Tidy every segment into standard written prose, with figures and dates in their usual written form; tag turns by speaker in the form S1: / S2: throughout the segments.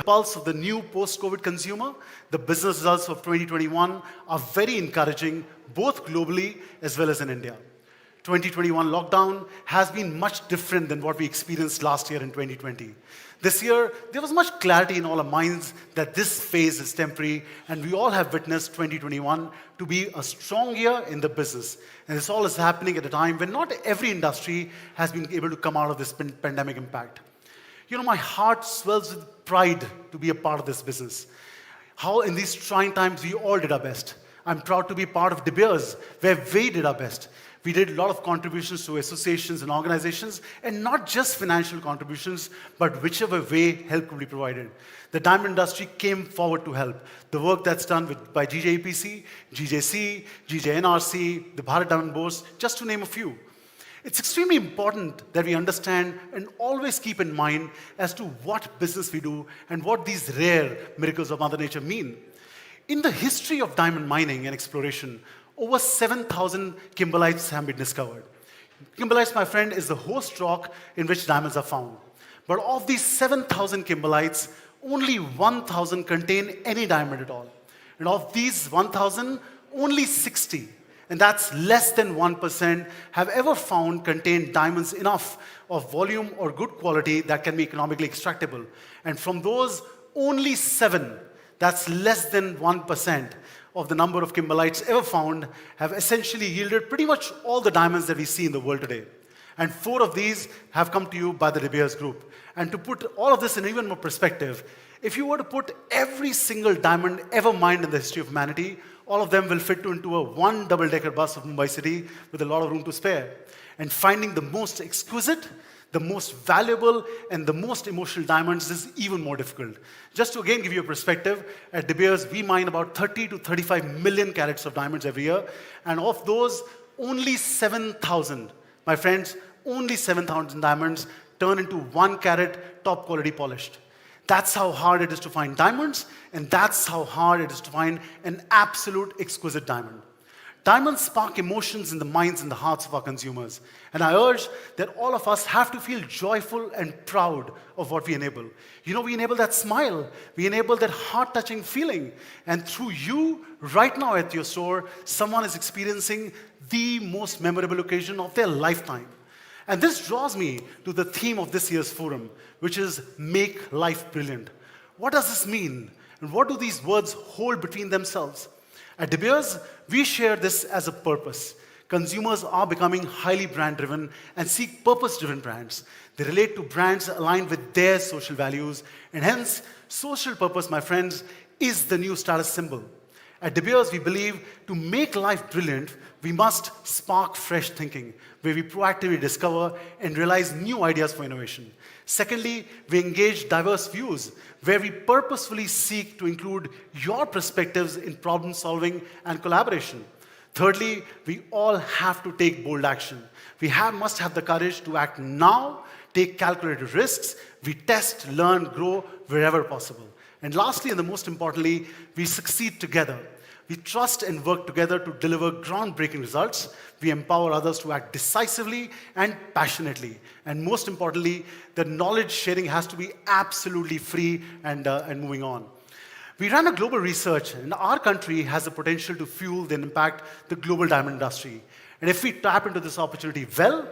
S1: pulse of the new post-COVID consumer, the business results of 2021 are very encouraging, both globally as well as in India. 2021 lockdown has been much different than what we experienced last year in 2020. This year, there was much clarity in all our minds that this phase is temporary, and we all have witnessed 2021 to be a strong year in the business. And this all is happening at a time when not every industry has been able to come out of this pandemic impact. You know, my heart swells with pride to be a part of this business. How in these trying times we all did our best. I'm proud to be part of De Beers, where we did our best. We did a lot of contributions to associations and organizations, and not just financial contributions, but whichever way help could be provided. The diamond industry came forward to help. The work that's done by GJEPC, GJC, GJNRC, the Bharat Diamond Bourse, just to name a few. It's extremely important that we understand and always keep in mind as to what business we do and what these rare miracles of Mother Nature mean. In the history of diamond mining and exploration, over 7,000 kimberlites have been discovered. Kimberlites, my friend, is the host rock in which diamonds are found. But of these 7,000 kimberlites, only 1,000 contain any diamond at all. And of these 1,000, only 60, and that's less than 1%, have ever found contain diamonds enough of volume or good quality that can be economically extractable. And from those, only 7, that's less than 1%, of the number of kimberlites ever found have essentially yielded pretty much all the diamonds that we see in the world today. And 4 of these have come to you by the De Beers Group. And to put all of this in even more perspective, if you were to put every single diamond ever mined in the history of humanity, all of them will fit into a one double-decker bus of Mumbai City with a lot of room to spare. And finding the most exquisite, the most valuable, and the most emotional diamonds is even more difficult. Just to again give you a perspective, at De Beers, we mine about 30 to 35 million carats of diamonds every year, and of those, only 7,000, my friends, only 7,000 diamonds turn into 1 carat top quality polished. That's how hard it is to find diamonds, and that's how hard it is to find an absolute exquisite diamond. Diamonds spark emotions in the minds and the hearts of our consumers. And I urge that all of us have to feel joyful and proud of what we enable. You know, we enable that smile. We enable that heart-touching feeling. And through you, right now at your store, someone is experiencing the most memorable occasion of their lifetime. And this draws me to the theme of this year's forum, which is Make Life Brilliant. What does this mean? And what do these words hold between themselves? At De Beers, we share this as a purpose. Consumers are becoming highly brand-driven and seek purpose-driven brands. They relate to brands aligned with their social values, and hence, social purpose, my friends, is the new status symbol. At De Beers, we believe to make life brilliant, we must spark fresh thinking, where we proactively discover and realize new ideas for innovation. Secondly, we engage diverse views, where we purposefully seek to include your perspectives in problem solving and collaboration. Thirdly, we all have to take bold action. We must have the courage to act now, take calculated risks, we test, learn, grow wherever possible. And lastly, and the most importantly, we succeed together. We trust and work together to deliver groundbreaking results. We empower others to act decisively and passionately. And most importantly, the knowledge sharing has to be absolutely free and moving on. We ran a global research, and our country has the potential to fuel and impact the global diamond industry. And if we tap into this opportunity well,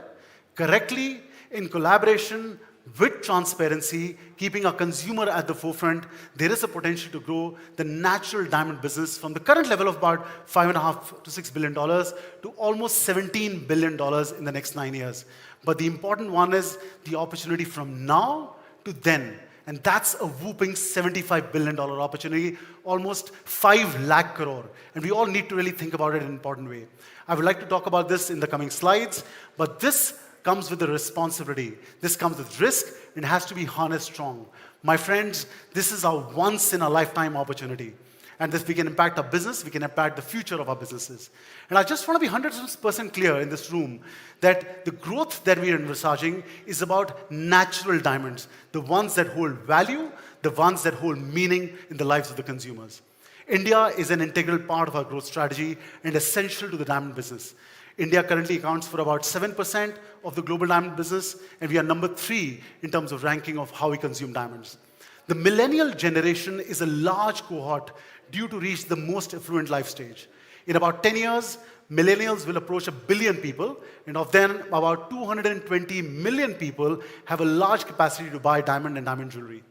S1: correctly, in collaboration, with transparency, keeping our consumer at the forefront, there is a potential to grow the natural diamond business from the current level of about $5.5 to $6 billion to almost $17 billion in the next 9 years. But the important one is the opportunity from now to then. And that's a whooping $75 billion opportunity, almost 5 lakh crore. And we all need to really think about it in an important way. I would like to talk about this in the coming slides, but this comes with a responsibility. This comes with risk, and it has to be harnessed strong. My friends, this is a once-in-a-lifetime opportunity. And if we can impact our business, we can impact the future of our businesses. And I just want to be 100% clear in this room that the growth that we are envisaging is about natural diamonds, the ones that hold value, the ones that hold meaning in the lives of the consumers. India is an integral part of our growth strategy and essential to the diamond business. India currently accounts for about 7% of the global diamond business, and we are number 3 in terms of ranking of how we consume diamonds. The millennial generation is a large cohort due to reach the most affluent life stage. In about 10 years, millennials will approach 1 billion people, and of them, about 220 million people have a large capacity to buy diamond and diamond jewelry.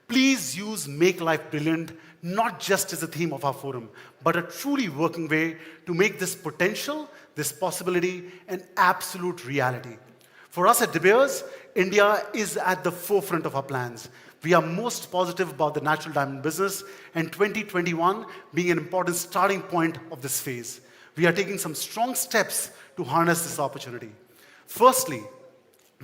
S1: Please use Make Life Brilliant not just as a theme of our forum, but a truly working way to make this potential, this possibility, an absolute reality. For us at De Beers, India is at the forefront of our plans. We are most positive about the natural diamond business, and 2021 being an important starting point of this phase. We are taking some strong steps to harness this opportunity. Firstly,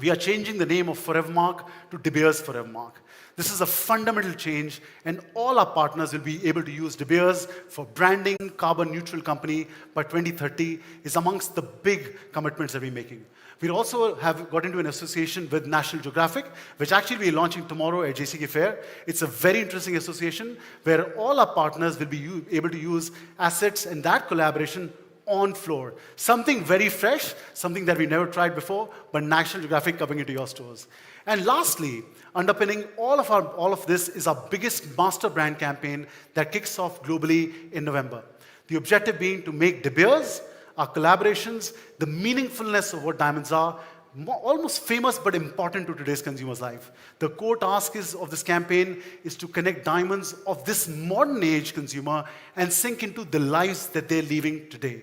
S1: we are changing the name of Forevermark to De Beers Forevermark. This is a fundamental change, and all our partners will be able to use De Beers for branding carbon neutral company by 2030 is amongst the big commitments that we're making. We also have got into an association with National Geographic, which actually we're launching tomorrow at JCK Fair. It's a very interesting association where all our partners will be able to use assets and that collaboration on floor. Something very fresh, something that we never tried before, but National Geographic coming into your stores. And lastly, underpinning all of this is our biggest master brand campaign that kicks off globally in November. The objective being to make De Beers, our collaborations, the meaningfulness of what diamonds are, almost famous but important to today's consumer's life. The core task of this campaign is to connect diamonds of this modern age consumer and sink into the lives that they're living today.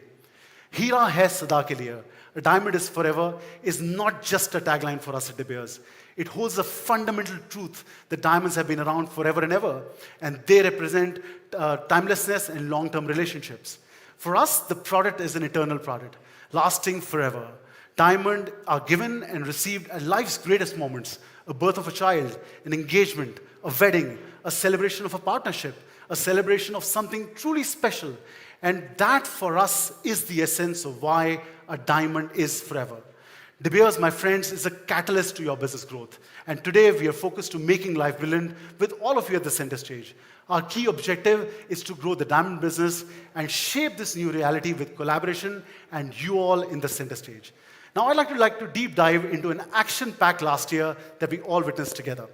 S1: Hira hai sada ke liye, a diamond is forever, is not just a tagline for us at De Beers. It holds a fundamental truth that diamonds have been around forever and ever, and they represent timelessness and long-term relationships. For us, the product is an eternal product, lasting forever. Diamonds are given and received at life's greatest moments: a birth of a child, an engagement, a wedding, a celebration of a partnership, a celebration of something truly special. And that, for us, is the essence of why a diamond is forever. De Beers, my friends, is a catalyst to your business growth. And today, we are focused to making life brilliant with all of you at the center stage. Our key objective is to grow the diamond business and shape this new reality with collaboration and you all in the center stage. Now, I'd like to deep dive into an action-packed last year that we all witnessed together.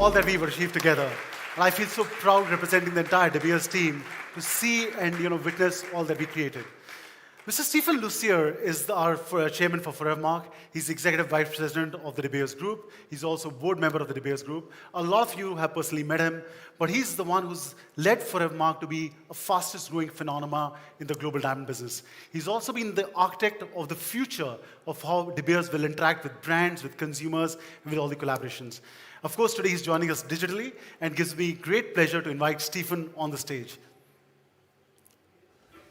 S1: all that we've achieved together. And I feel so proud representing the entire De Beers team to see and witness all that we created. Mr. Stephen Lucier is our chairman for Forevermark. He's the executive vice president of the De Beers Group. He's also a board member of the De Beers Group. A lot of you have personally met him, but he's the one who's led Forevermark to be a fastest growing phenomena in the global diamond business. He's also been the architect of the future of how De Beers will interact with brands, with consumers, and with all the collaborations. Of course, today he's joining us digitally, and gives me great pleasure to invite Stephen on the stage.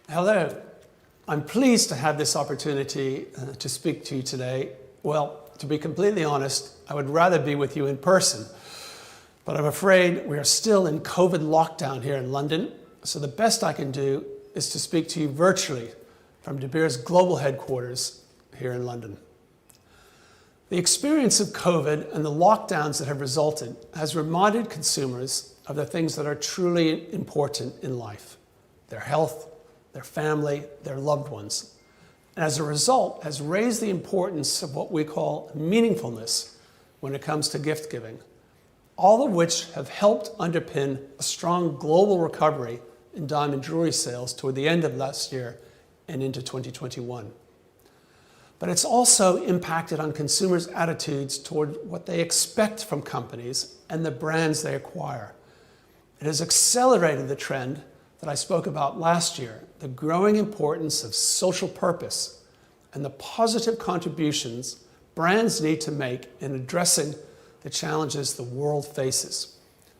S2: Hello. I'm pleased to have this opportunity to speak to you today. Well, to be completely honest, I would rather be with you in person, but I'm afraid we are still in COVID lockdown here in London, so the best I can do is to speak to you virtually from De Beers global headquarters here in London. The experience of COVID and the lockdowns that have resulted has reminded consumers of the things that are truly important in life: their health, their family, their loved ones. And as a result, has raised the importance of what we call meaningfulness when it comes to gift giving, all of which have helped underpin a strong global recovery in diamond jewelry sales toward the end of last year and into 2021. But it's also impacted on consumers' attitudes toward what they expect from companies and the brands they acquire. It has accelerated the trend that I spoke about last year, the growing importance of social purpose and the positive contributions brands need to make in addressing the challenges the world faces,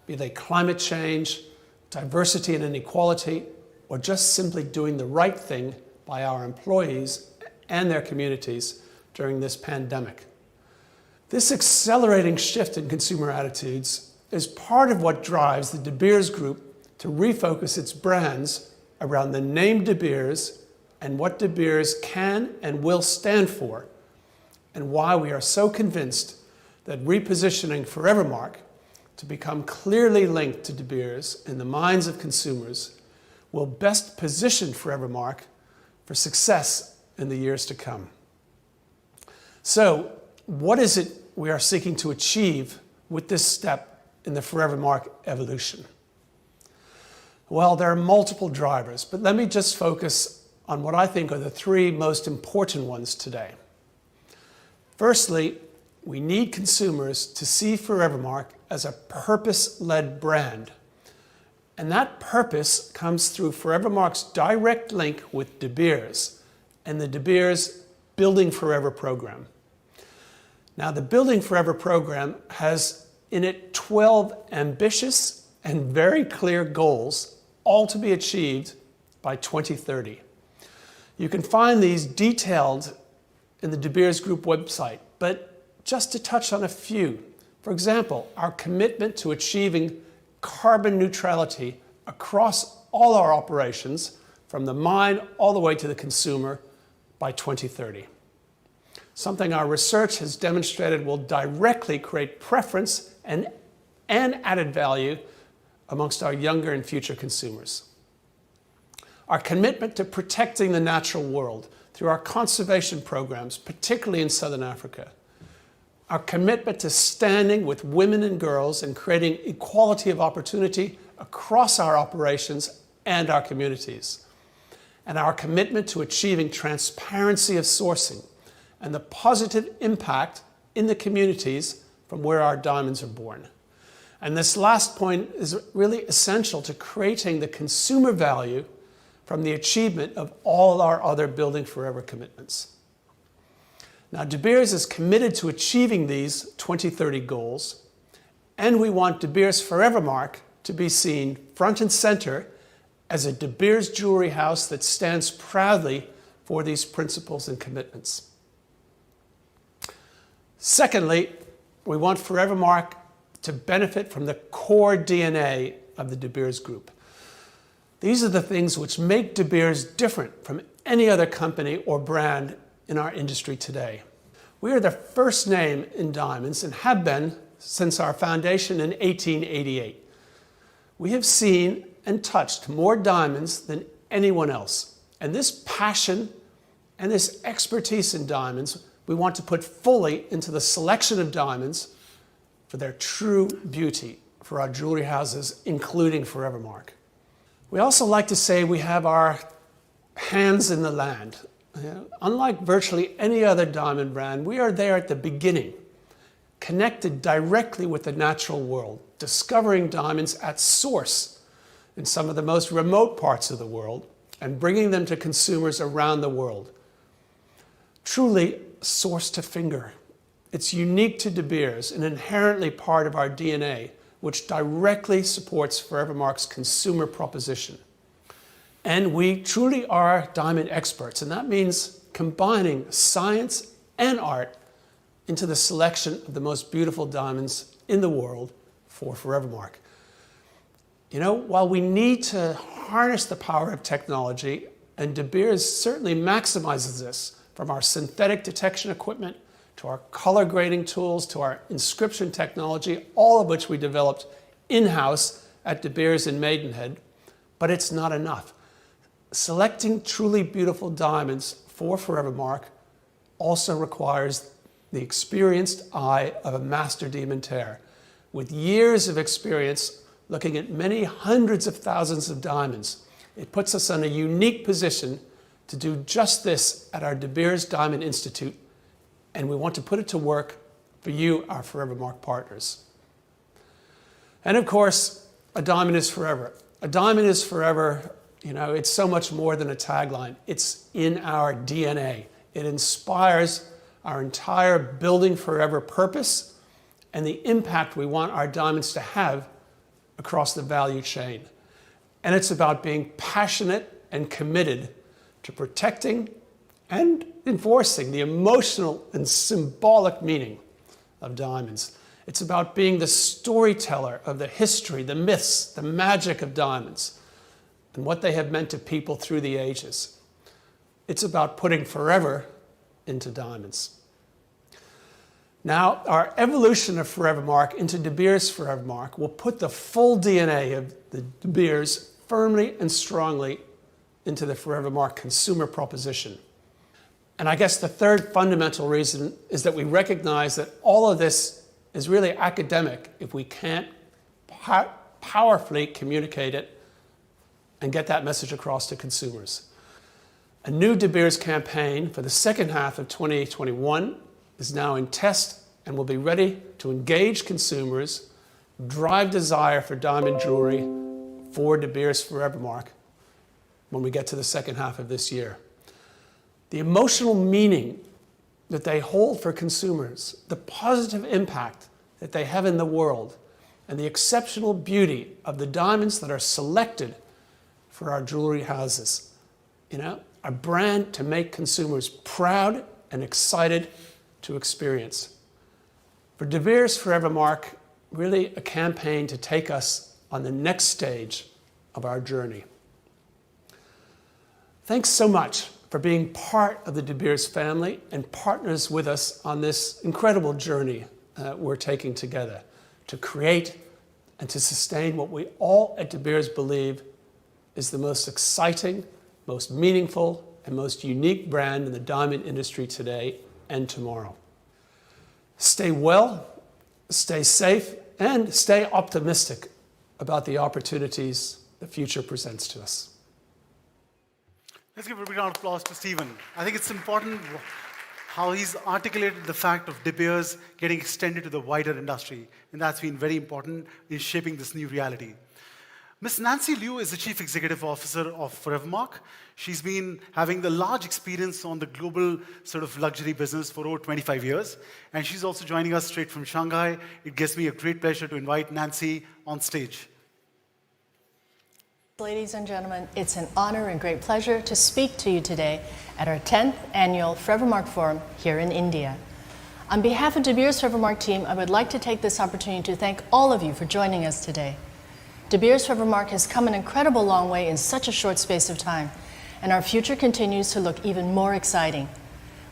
S2: be they climate change, diversity and inequality, or just simply doing the right thing by our employees and their communities during this pandemic. This accelerating shift in consumer attitudes is part of what drives the De Beers Group to refocus its brands around the name De Beers and what De Beers can and will stand for, and why we are so convinced that repositioning Forevermark to become clearly linked to De Beers in the minds of consumers will best position Forevermark for success in the years to come. So, what is it we are seeking to achieve with this step in the Forevermark evolution? Well, there are multiple drivers, but let me just focus on what I think are the three most important ones today. Firstly, we need consumers to see Forevermark as a purpose-led brand. And that purpose comes through Forevermark's direct link with De Beers and the De Beers Building Forever program. Now, the Building Forever program has in it 12 ambitious and very clear goals, all to be achieved by 2030. You can find these detailed in the De Beers Group website, but just to touch on a few. For example, our commitment to achieving carbon neutrality across all our operations, from the mine all the way to the consumer, by 2030. Something our research has demonstrated will directly create preference and added value amongst our younger and future consumers. Our commitment to protecting the natural world through our conservation programs, particularly in Southern Africa. Our commitment to standing with women and girls and creating equality of opportunity across our operations and our communities. And our commitment to achieving transparency of sourcing and the positive impact in the communities from where our diamonds are born. And this last point is really essential to creating the consumer value from the achievement of all our other Building Forever commitments. Now, De Beers is committed to achieving these 2030 goals, and we want De Beers Forevermark to be seen front and center as a De Beers jewelry house that stands proudly for these principles and commitments. Secondly, we want Forevermark to benefit from the core DNA of the De Beers Group. These are the things which make De Beers different from any other company or brand in our industry today. We are the first name in diamonds and have been since our foundation in 1888. We have seen and touched more diamonds than anyone else. And this passion and this expertise in diamonds we want to put fully into the selection of diamonds for for their true beauty for our jewelry houses, including Forevermark. We also like to say we have our hands in the land. Unlike virtually any other diamond brand, we are there at the beginning, connected directly with the natural world, discovering diamonds at source in some of the most remote parts of the world and bringing them to consumers around the world. Truly source to finger. It's unique to De Beers and inherently part of our DNA, which directly supports Forevermark's consumer proposition. And we truly are diamond experts, and that means combining science and art into the selection of the most beautiful diamonds in the world for Forevermark. You know, while we need to harness the power of technology, and De Beers certainly maximizes this, from our synthetic detection equipment to our color grading tools to our inscription technology, all of which we developed in-house at De Beers in Maidenhead, but it's not enough. Selecting truly beautiful diamonds for Forevermark also requires the experienced eye of a master diamantaire with years of experience looking at many hundreds of thousands of diamonds. It puts us in a unique position to do just this at our De Beers Diamond Institute, and we want to put it to work for you, our Forevermark partners. And of course, a diamond is forever. A diamond is forever. You know, it's so much more than a tagline. It's in our DNA. It inspires our entire Building Forever purpose and the impact we want our diamonds to have across the value chain. And it's about being passionate and committed to protecting and enforcing the emotional and symbolic meaning of diamonds. It's about being the storyteller of the history, the myths, the magic of diamonds, and what they have meant to people through the ages. It's about putting forever into diamonds. Now, our evolution of Forevermark into De Beers Forevermark will put the full DNA of the De Beers firmly and strongly into the Forevermark consumer proposition. And I guess the third fundamental reason is that we recognize that all of this is really academic if we can't powerfully communicate it and get that message across to consumers. A new De Beers campaign for the second half of 2021 is now in test and will be ready to engage consumers, drive desire for diamond jewelry for De Beers Forevermark when we get to the second half of this year. The emotional meaning that they hold for consumers, the positive impact that they have in the world, and the exceptional beauty of the diamonds that are selected for our jewelry houses. You know, a brand to make consumers proud and excited to experience. For De Beers Forevermark, really a campaign to take us on the next stage of our journey. Thanks so much for being part of the De Beers family and partners with us on this incredible journey we're taking together to create and to sustain what we all at De Beers believe is the most exciting, most meaningful, and most unique brand in the diamond industry today and tomorrow. Stay well, stay safe, and stay optimistic about the opportunities the future presents to us.
S1: Let's give a big round of applause to Stephen. I think it's important how he's articulated the fact of De Beers getting extended to the wider industry, and that's been very important in shaping this new reality. Ms. Nancy Liu is the Chief Executive Officer of Forevermark. She's been having the large experience on the global sort of luxury business for over 25 years, and she's also joining us straight from Shanghai. It gives me a great pleasure to invite Nancy on stage.
S3: Ladies and gentlemen, it's an honor and great pleasure to speak to you today at our 10th annual Forevermark Forum here in India. On behalf of De Beers Forevermark team, I would like to take this opportunity to thank all of you for joining us today. De Beers Forevermark has come an incredible long way in such a short space of time, and our future continues to look even more exciting.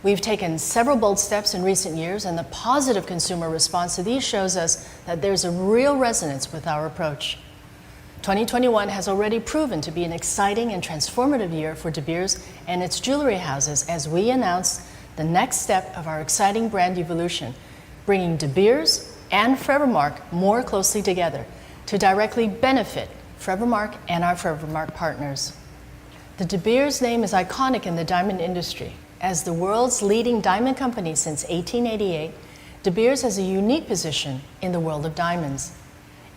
S3: We've taken several bold steps in recent years, and the positive consumer response to these shows us that there's a real resonance with our approach. 2021 has already proven to be an exciting and transformative year for De Beers and its jewelry houses as we announce the next step of our exciting brand evolution, bringing De Beers and Forevermark more closely together to directly benefit Forevermark and our Forevermark partners. The De Beers name is iconic in the diamond industry. As the world's leading diamond company since 1888, De Beers has a unique position in the world of diamonds.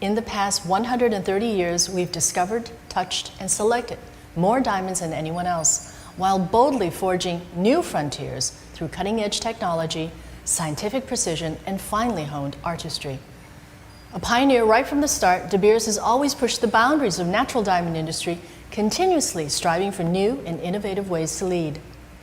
S3: In the past 130 years, we've discovered, touched, and selected more diamonds than anyone else, while boldly forging new frontiers through cutting-edge technology, scientific precision, and finely honed artistry. A pioneer right from the start, De Beers has always pushed the boundaries of natural diamond industry, continuously striving for new and innovative ways to lead.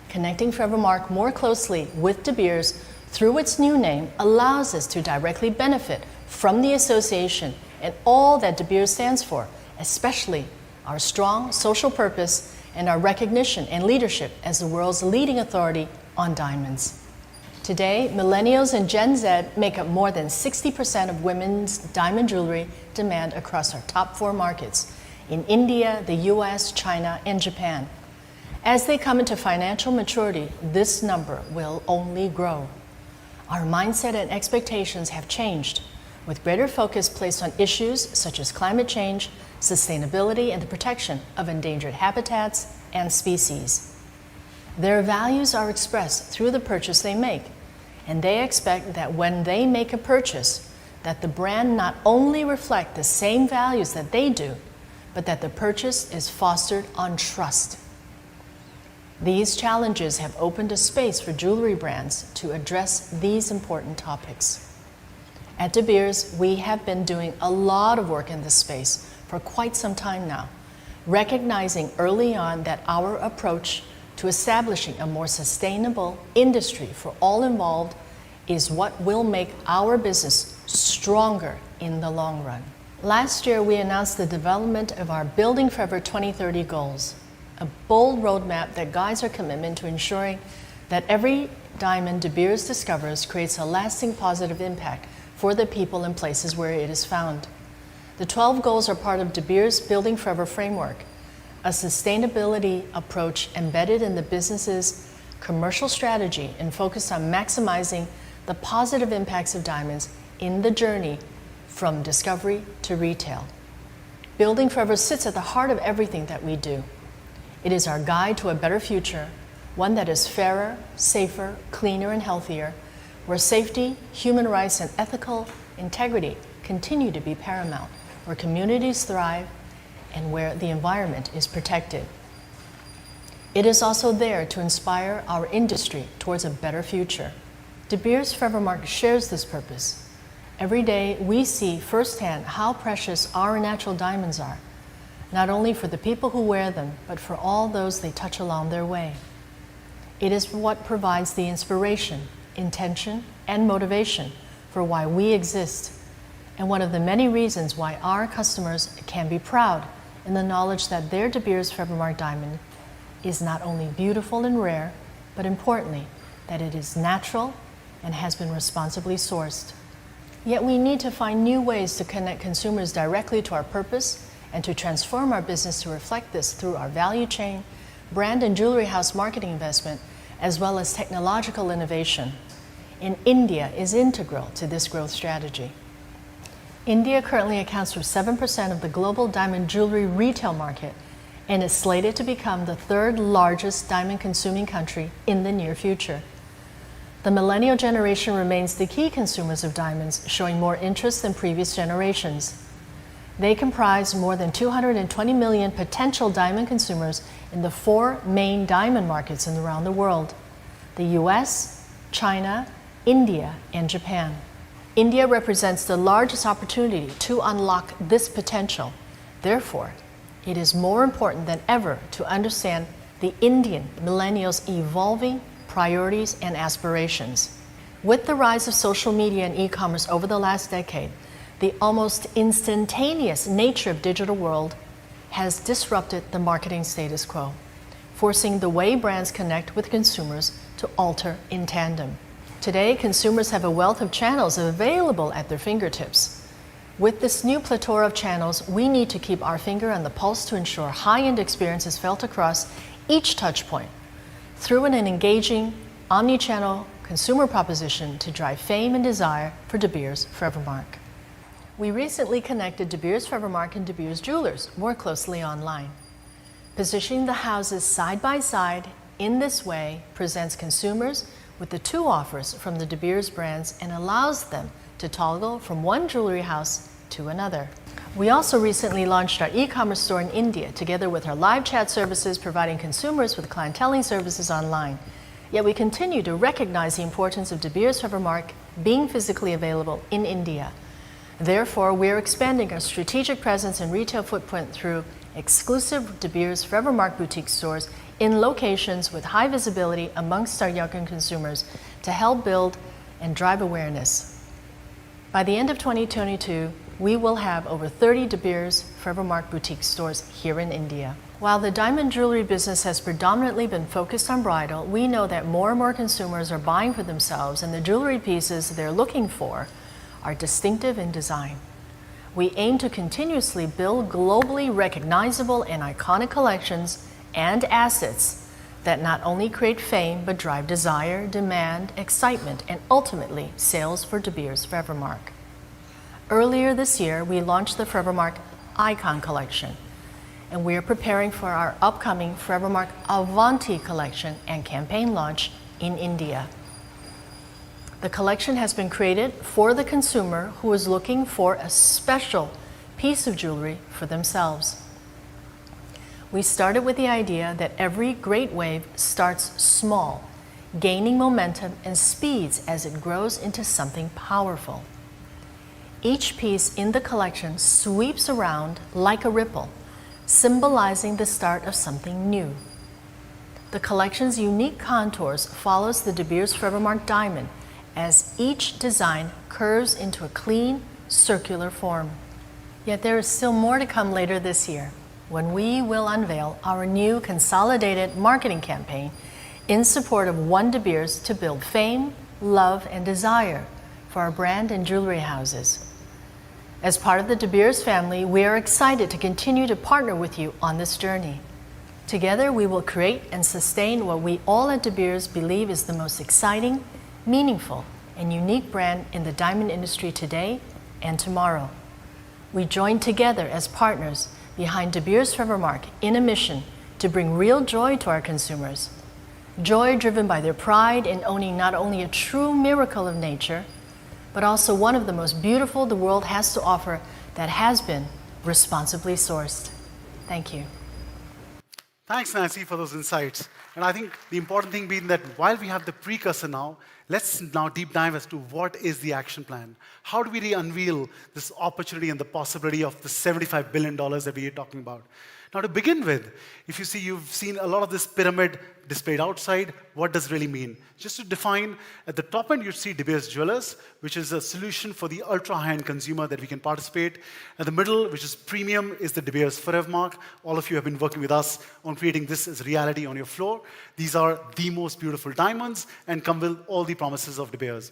S3: Connecting Forevermark more closely with De Beers through its new name allows us to directly benefit from the association and all that De Beers stands for, especially our strong social purpose and our recognition and leadership as the world's leading authority on diamonds. Today, millennials and Gen Z make up more than 60% of women's diamond jewelry demand across our top 4 markets in India, the US, China, and Japan. As they come into financial maturity, this number will only grow. Our mindset and expectations have changed, with greater focus placed on issues such as climate change, sustainability, and the protection of endangered habitats and species. Their values are expressed through the purchase they make, and they expect that when they make a purchase, that the brand not only reflect the same values that they do, but that the purchase is fostered on trust. These challenges have opened a space for jewelry brands to address these important topics. At De Beers, we have been doing a lot of work in this space for quite some time now, recognizing early on that our approach to establishing a more sustainable industry for all involved is what will make our business stronger in the long run. Last year, we announced the development of our Building Forever 2030 goals, a bold roadmap that guides our commitment to ensuring that every diamond De Beers discovers creates a lasting positive impact for the people and places where it is found. The 12 goals are part of De Beers Building Forever framework, a sustainability approach embedded in the business's commercial strategy and focused on maximizing the positive impacts of diamonds in the journey from discovery to retail. Building Forever sits at the heart of everything that we do. It is our guide to a better future, one that is fairer, safer, cleaner, and healthier, where safety, human rights, and ethical integrity continue to be paramount, where communities thrive, and where the environment is protected. It is also there to inspire our industry towards a better future. De Beers Forevermark shares this purpose. Every day, we see firsthand how precious our natural diamonds are, not only for the people who wear them, but for all those they touch along their way. It is what provides the inspiration, intention, and motivation for why we exist, and one of the many reasons why our customers can be proud in the knowledge that their De Beers Forevermark diamond is not only beautiful and rare, but importantly, that it is natural and has been responsibly sourced. Yet we need to find new ways to connect consumers directly to our purpose and to transform our business to reflect this through our value chain, brand and jewelry house marketing investment, as well as technological innovation. And India is integral to this growth strategy. India currently accounts for 7% of the global diamond jewelry retail market and is slated to become the 3rd largest diamond consuming country in the near future. The millennial generation remains the key consumers of diamonds, showing more interest than previous generations. They comprise more than 220 million potential diamond consumers in the 4 main diamond markets around the world: the US, China, India, and Japan. India represents the largest opportunity to unlock this potential. Therefore, it is more important than ever to understand the Indian millennials' evolving priorities and aspirations. With the rise of social media and e-commerce over the last decade, the almost instantaneous nature of digital world has disrupted the marketing status quo, forcing the way brands connect with consumers to alter in tandem. Today, consumers have a wealth of channels available at their fingertips. With this new plethora of channels, we need to keep our finger on the pulse to ensure high-end experience is felt across each touch point through an engaging, omni-channel consumer proposition to drive fame and desire for De Beers Forevermark. We recently connected De Beers Forevermark and De Beers Jewelers more closely online. Positioning the houses side by side in this way presents consumers with the two offers from the De Beers brands and allows them to toggle from one jewelry house to another. We also recently launched our e-commerce store in India, together with our live chat services providing consumers with clienteling services online. Yet we continue to recognize the importance of De Beers Forevermark being physically available in India. Therefore, we are expanding our strategic presence and retail footprint through exclusive De Beers Forevermark boutique stores in locations with high visibility amongst our younger consumers to help build and drive awareness. By the end of 2022, we will have over 30 De Beers Forevermark boutique stores here in India. While the diamond jewelry business has predominantly been focused on bridal, we know that more and more consumers are buying for themselves, and the jewelry pieces they're looking for are distinctive in design. We aim to continuously build globally recognizable and iconic collections and assets that not only create fame but drive desire, demand, excitement, and ultimately sales for De Beers Forevermark. Earlier this year, we launched the Forevermark Icon Collection, and we are preparing for our upcoming Forevermark Avanti collection and campaign launch in India. The collection has been created for the consumer who is looking for a special piece of jewelry for themselves. We started with the idea that every great wave starts small, gaining momentum and speeds as it grows into something powerful. Each piece in the collection sweeps around like a ripple, symbolizing the start of something new. The collection's unique contours follows the De Beers Forevermark diamond, as each design curves into a clean, circular form. Yet there is still more to come later this year, when we will unveil our new consolidated marketing campaign in support of One De Beers to build fame, love, and desire for our brand and jewelry houses. As part of the De Beers family, we are excited to continue to partner with you on this journey. Together, we will create and sustain what we all at De Beers believe is the most exciting, meaningful, and unique brand in the diamond industry today and tomorrow. We join together as partners behind De Beers Forevermark in a mission to bring real joy to our consumers. Joy driven by their pride in owning not only a true miracle of nature, but also one of the most beautiful the world has to offer that has been responsibly sourced. Thank you.
S1: Thanks, Nancy, for those insights. And I think the important thing being that while we have the precursor now, let's now deep dive as to what is the action plan. How do we unveil this opportunity and the possibility of the $75 billion that we are talking about? Now, to begin with, if you see, you've seen a lot of this pyramid displayed outside. What does it really mean? Just to define, at the top end, you see De Beers Jewelers, which is a solution for the ultra-high-end consumer that we can participate. At the middle, which is premium, is the De Beers Forevermark. All of you have been working with us on creating this as reality on your floor. These are the most beautiful diamonds and come with all the promises of De Beers.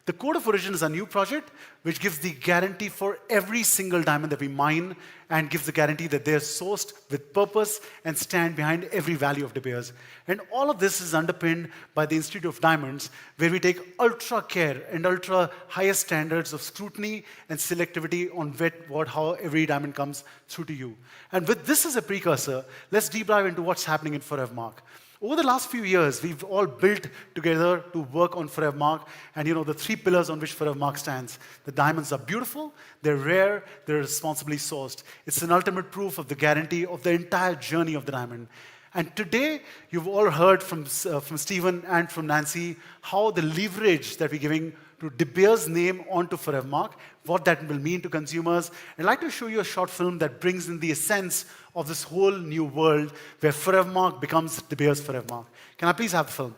S1: The Code of Origin is a new project which gives the guarantee for every single diamond that we mine and gives the guarantee that they're sourced with purpose and stand behind every value of De Beers. And all of this is underpinned by the Institute of Diamonds, where we take ultra care and ultra highest standards of scrutiny and selectivity on how every diamond comes through to you. And with this as a precursor, let's deep dive into what's happening in Forevermark. Over the last few years, we've all built together to work on Forevermark, and the three pillars on which Forevermark stands. The diamonds are beautiful, they're rare, they're responsibly sourced. It's an ultimate proof of the guarantee of the entire journey of the diamond. And today, you've all heard from Stephen and from Nancy how the leverage that we're giving to De Beers' name onto Forevermark, what that will mean to consumers. I'd like to show you a short film that brings in the essence of this whole new world where Forevermark becomes De Beers Forevermark. Can I please have the film?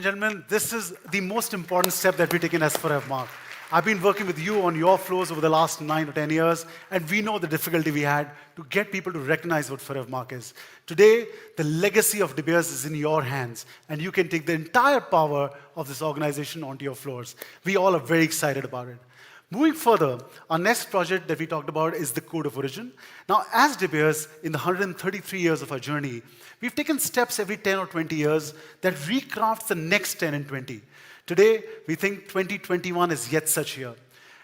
S1: gentlemen, this is the most important step that we've taken as Forevermark. I've been working with you on your floors over the last 9 or 10 years, and we know the difficulty we had to get people to recognize what Forevermark is. Today, the legacy of De Beers is in your hands, and you can take the entire power of this organization onto your floors. We all are very excited about it. Moving further, our next project that we talked about is the Code of Origin. Now, as De Beers, in the 133 years of our journey, we've taken steps every 10 or 20 years that recrafts the next 10 and 20. Today, we think 2021 is yet such year.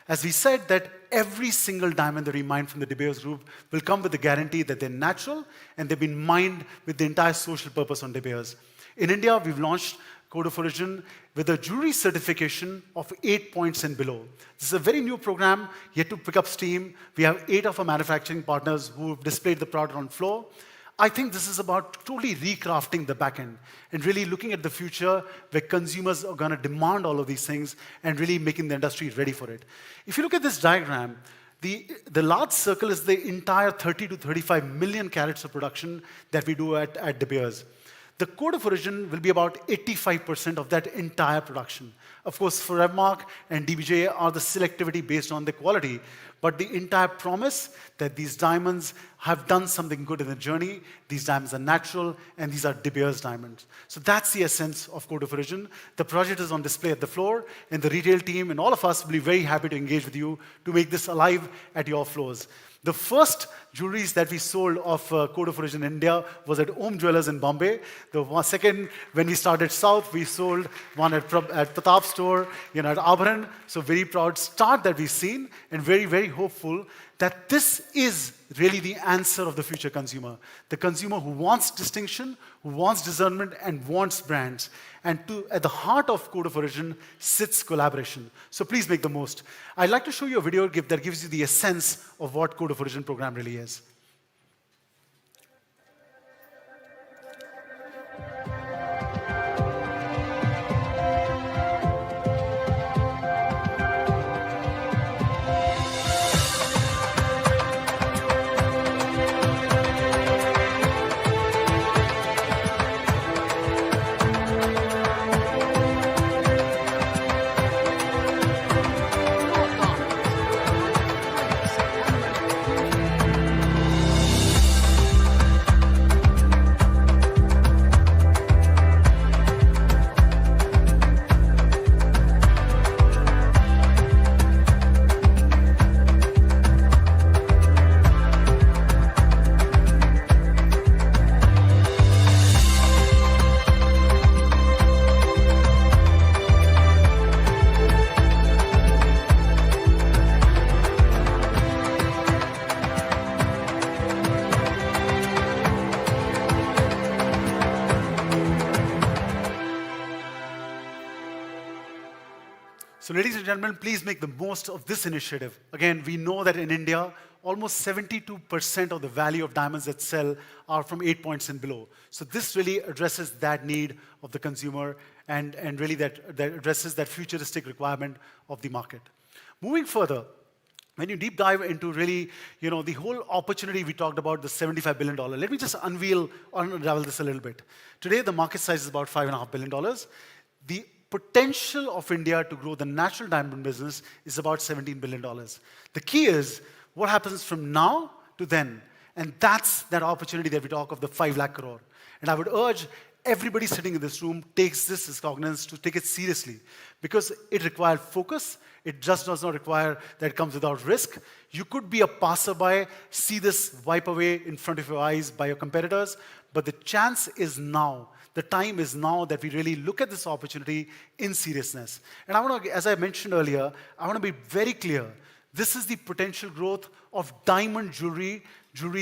S1: As we said that every single diamond that we mine from the De Beers group will come with the guarantee that they're natural and they've been mined with the entire social purpose on De Beers. In India, we've launched Code of Origin with a jewelry certification of 8 points and below. This is a very new program, yet to pick up steam. We have 8 of our manufacturing partners who have displayed the product on floor. I think this is about totally recrafting the back end and really looking at the future where consumers are going to demand all of these things and really making the industry ready for it. If you look at this diagram, the large circle is the entire 30 to 35 million carats of production that we do at De Beers. The Code of Origin will be about 85% of that entire production. Of course, Forevermark and DBJ are the selectivity based on the quality, but the entire promise that these diamonds have done something good in the journey, these diamonds are natural, and these are De Beers diamonds. So that's the essence of Code of Origin. The project is on display at the floor, and the retail team and all of us will be very happy to engage with you to make this alive at your floors. The first jewelries that we sold of Code of Origin in India was at Om Jewelers in Bombay. The second, when we started south, we sold one at Pratap store, at Abharan. So very proud start that we've seen, and very, very hopeful that this is really the answer of the future consumer. The consumer who wants distinction, who wants discernment, and wants brands. And at the heart of Code of Origin sits collaboration. So please make the most. I'd like to show you a video that gives you the essence of what Code of Origin program really is. So ladies and gentlemen, please make the most of this initiative. Again, we know that in India, almost 72% of the value of diamonds that sell are from 8 points and below. So this really addresses that need of the consumer and really that addresses that futuristic requirement of the market. Moving further, when you deep dive into really, the whole opportunity we talked about, the $75 billion, let me just unravel this a little bit. Today, the market size is about $5.5 billion. The potential of India to grow the natural diamond business is about $17 billion. The key is what happens from now to then. And that's that opportunity that we talk of the 5 lakh crore. And I would urge everybody sitting in this room takes this as cognizance to take it seriously because it requires focus. It just does not require that it comes without risk. You could be a passerby, see this wipe away in front of your eyes by your competitors, but the chance is now. The time is now that we really look at this opportunity in seriousness. And I want to, as I mentioned earlier, I want to be very clear. This is the potential growth of diamond jewelry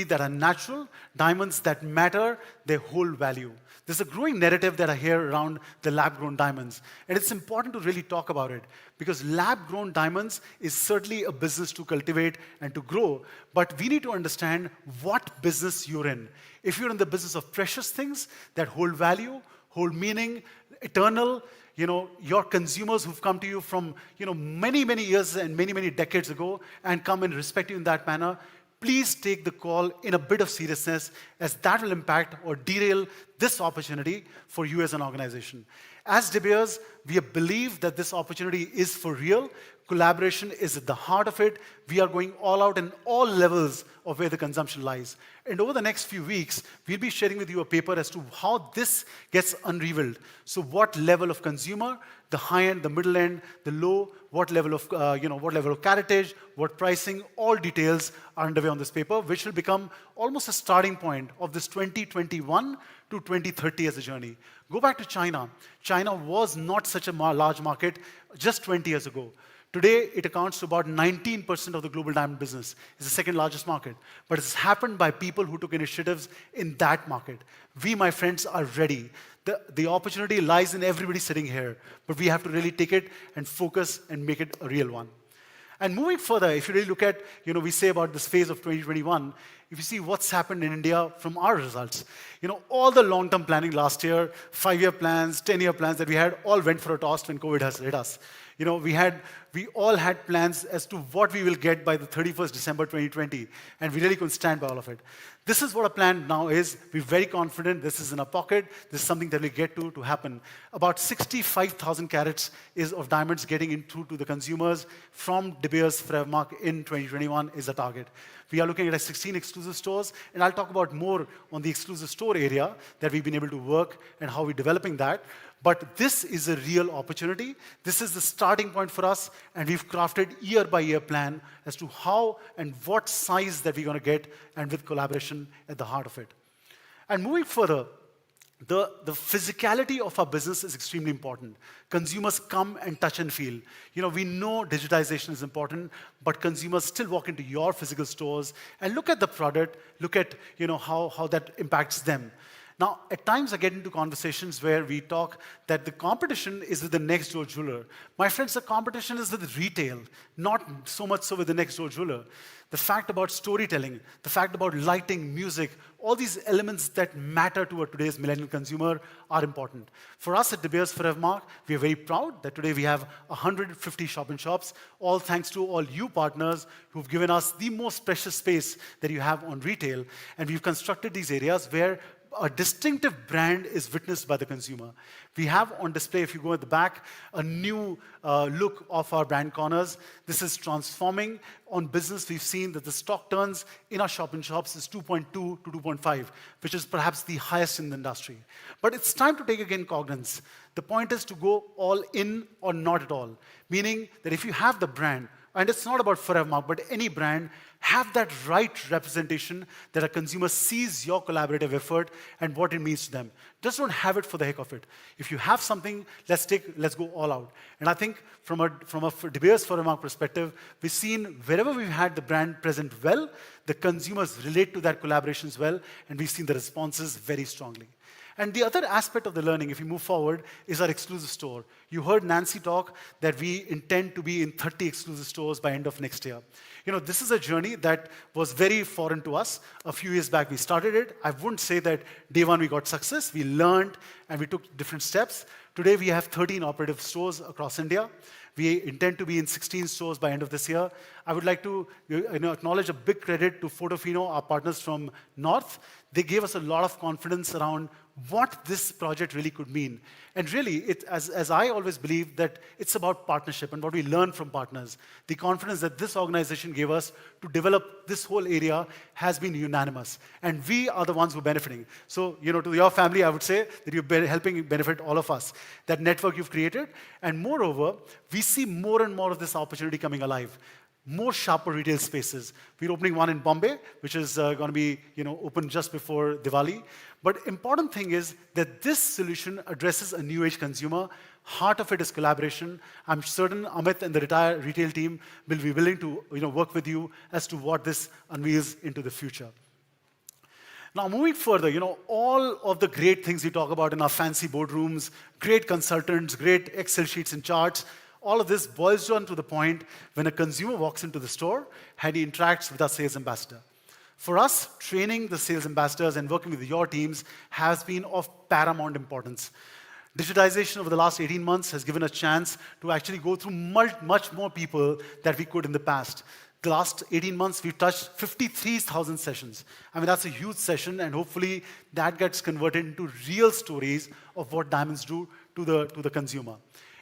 S1: that are natural, diamonds that matter, their whole value. There's a growing narrative that I hear around the lab-grown diamonds. And it's important to really talk about it because lab-grown diamonds is certainly a business to cultivate and to grow, but we need to understand what business you're in. If you're in the business of precious things that hold value, hold meaning, eternal, your consumers who've come to you from, many, many years and many, many decades ago and come and respect you in that manner, please take the call in a bit of seriousness, as that will impact or derail this opportunity for you as an organization. As De Beers, we believe that this opportunity is for real. Collaboration is at the heart of it. We are going all out in all levels of where the consumption lies. And over the next few weeks, we'll be sharing with you a paper as to how this gets unraveled. So what level of consumer, the high end, the middle end, the low, what level of carriage, what pricing, all details are underway on this paper, which will become almost a starting point of this 2021 to 2030 as a journey. Go back to China. China was not such a large market just 20 years ago. Today, it accounts to about 19% of the global diamond business. It's the second largest market. But it's happened by people who took initiatives in that market. We, my friends, are ready. The opportunity lies in everybody sitting here. But we have to really take it and focus and make it a real one. And moving further, if you really look at, we say about this phase of 2021, if you see what's happened in India from our results, all the long-term planning last year, 5-year plans, 10-year plans that we had, all went for a toss when COVID has hit us. We all had plans as to what we will get by the 31st December 2020, and we really couldn't stand by all of it. This is what our plan now is. We're very confident this is in our pocket. This is something that we get to happen. About 65,000 carats of diamonds getting into to the consumers from De Beers Forevermark in 2021 is the target. We are looking at 16 exclusive stores, and I'll talk about more on the exclusive store area that we've been able to work and how we're developing that. But this is a real opportunity. This is the starting point for us, and we've crafted year-by-year plan as to how and what size that we're going to get, and with collaboration at the heart of it. And moving further, the physicality of our business is extremely important. Consumers come and touch and feel. We know digitization is important, but consumers still walk into your physical stores and look at the product, look at how that impacts them. Now, at times I get into conversations where we talk that the competition is with the next door jeweler. My friends, the competition is with retail, not so much so with the next door jeweler. The fact about storytelling, the fact about lighting, music, all these elements that matter to today's millennial consumer are important. For us at De Beers Forevermark, we are very proud that today we have 150 shop-in-shops, all thanks to all you partners who've given us the most precious space that you have on retail. And we've constructed these areas where a distinctive brand is witnessed by the consumer. We have on display, if you go at the back, a new look of our brand corners. This is transforming. On business, we've seen that the stock turns in our shop-in-shops is 2.2 to 2.5, which is perhaps the highest in the industry. But it's time to take again cognizance. The point is to go all in or not at all, meaning that if you have the brand, and it's not about Forevermark, but any brand, have that right representation that a consumer sees your collaborative effort and what it means to them. Just don't have it for the heck of it. If you have something, let's go all out. And I think from a De Beers Forevermark perspective, we've seen wherever we've had the brand present well, the consumers relate to that collaborations well, and we've seen the responses very strongly. And the other aspect of the learning, if we move forward, is our exclusive store. You heard Nancy talk that we intend to be in 30 exclusive stores by end of next year. This is a journey that was very foreign to us. A few years back, we started it. I wouldn't say that day one we got success. We learned and we took different steps. Today, we have 13 operative stores across India. We intend to be in 16 stores by end of this year. I would like to acknowledge a big credit to Photofino, our partners from North. They gave us a lot of confidence around what this project really could mean. And really, as I always believe, that it's about partnership and what we learn from partners. The confidence that this organization gave us to develop this whole area has been unanimous. And we are the ones who are benefiting. So, to your family, I would say that you're helping benefit all of us. That network you've created. And moreover, we see more and more of this opportunity coming alive. More sharper retail spaces. We're opening one in Bombay, which is going to be open just before Diwali. But important thing is that this solution addresses a new age consumer. Heart of it is collaboration. I'm certain Amit and the entire retail team will be willing to work with you as to what this unveils into the future. Now, moving further, all of the great things we talk about in our fancy boardrooms, great consultants, great Excel sheets and charts, all of this boils down to the point when a consumer walks into the store and he interacts with our sales ambassador. For us, training the sales ambassadors and working with your teams has been of paramount importance. Digitization over the last 18 months has given us a chance to actually go through much more people than we could in the past. The last 18 months, we've touched 53,000 sessions. I mean, that's a huge session, and hopefully that gets converted into real stories of what diamonds do to the consumer.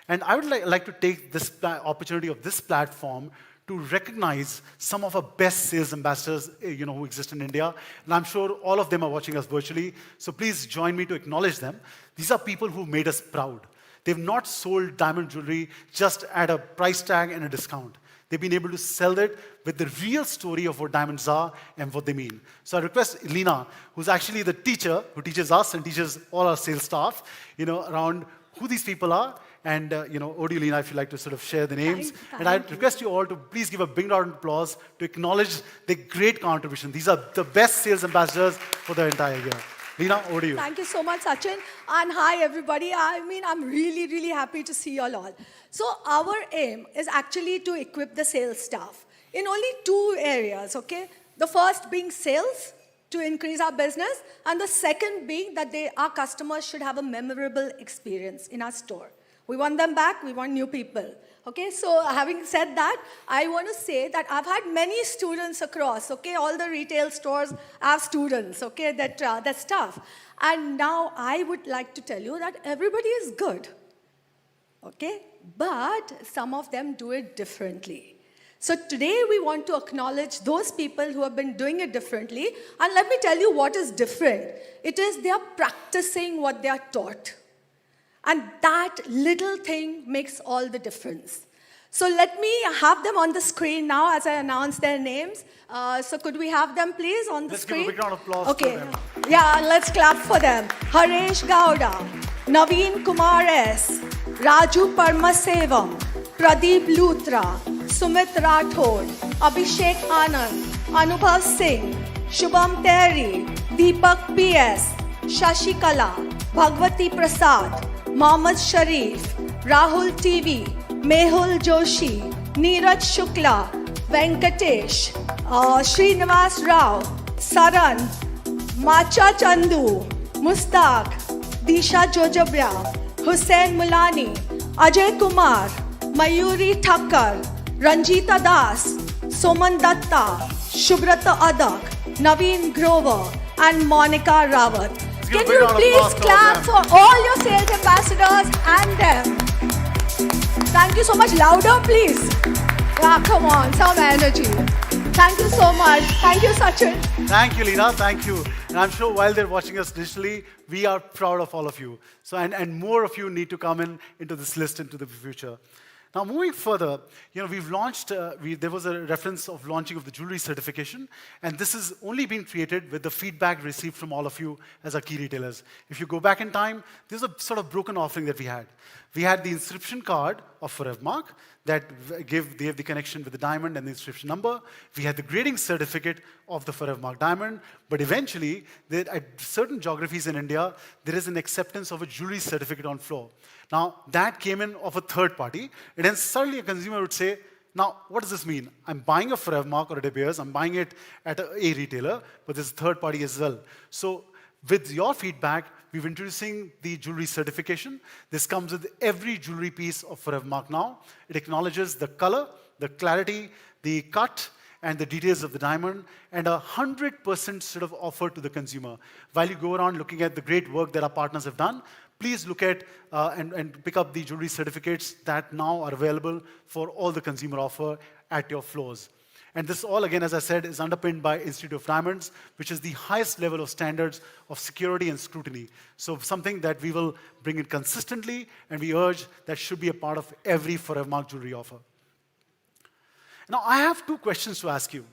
S1: And I would like to take this opportunity of this platform to recognize some of our best sales ambassadors who exist in India. And I'm sure all of them are watching us virtually, so please join me to acknowledge them. These are people who made us proud. They've not sold diamond jewelry just at a price tag and a discount. They've been able to sell it with the real story of what diamonds are and what they mean. So I request Lena, who's actually the teacher who teaches us and teaches all our sales staff, around who these people are. And, over to you, Lena, if you'd like to sort of share the names. And I request you all to please give a big round of applause to acknowledge their great contribution. These are the best sales ambassadors for the entire year. Lena, over to you.
S4: Thank you so much, Sachin. And hi, everybody. I'm really, really happy to see you all. So our aim is actually to equip the sales staff in only 2 areas, okay? The first being sales, to increase our business, and the second being that our customers should have a memorable experience in our store. We want them back, we want new people. Okay, so having said that, I want to say that I've had many students across, okay, all the retail stores have students, okay, that stuff. And now I would like to tell you that everybody is good, okay, but some of them do it differently. So today we want to acknowledge those people who have been doing it differently, and let me tell you what is different. It is they are practicing what they are taught. And that little thing makes all the difference. So let me have them on the screen now as I announce their names. So could we have them, please, on the screen?
S1: Let's give a big round of applause
S4: okay.
S1: for them.
S4: Yeah, let's clap for them. Haresh Gowda, Naveen Kumar S., Raju Parmasevam, Pradeep Luthra, Sumit Rathod, Abhishek Anand, Anubhav Singh, Shubham Terry, Deepak P.S., Shashikala, Bhagwati Prasad, Mohammad Sharif, Rahul TV, Mehul Joshi, Neeraj Shukla, Venkatesh, Srinivas Rao, Saran, Macha Chandu, Mustaq, Disha Jojabria, Hussain Mulani, Ajay Kumar, Mayuri Thakkar, Ranjita Das, Soman Datta, Shubrata Adak, Naveen Grover, and Monica Rawat. Can you please clap for all your sales ambassadors and them? Thank you so much. Louder, please. Yeah, come on, some energy. Thank you so much. Thank you, Sachin.
S1: Thank you, Lena. Thank you. And I'm sure while they're watching us digitally, we are proud of all of you. So, and more of you need to come into this list into the future. Now, moving further, we've launched, there was a reference of launching of the jewelry certification, and this has only been created with the feedback received from all of you as our key retailers. If you go back in time, there's a sort of broken offering that we had. We had the inscription card of Forevermark that gave the connection with the diamond and the inscription number. We had the grading certificate of the Forevermark diamond, but eventually, at certain geographies in India, there is an acceptance of a jewelry certificate on floor. Now, that came in of a third party, and then suddenly a consumer would say, now, what does this mean? I'm buying a Forevermark or a De Beers, I'm buying it at a retailer, but there's a third party as well. So, with your feedback, we're introducing the jewelry certification. This comes with every jewelry piece of Forevermark now. It acknowledges the color, the clarity, the cut, and the details of the diamond, and 100% sort of offer to the consumer. While you go around looking at the great work that our partners have done, please look at and pick up the jewelry certificates that now are available for all the consumer offer at your floors. And this all, again, as I said, is underpinned by Institute of Diamonds, which is the highest level of standards of security and scrutiny. So something that we will bring in consistently, and we urge that should be a part of every Forevermark jewelry offer. Now, I have 2 questions to ask you,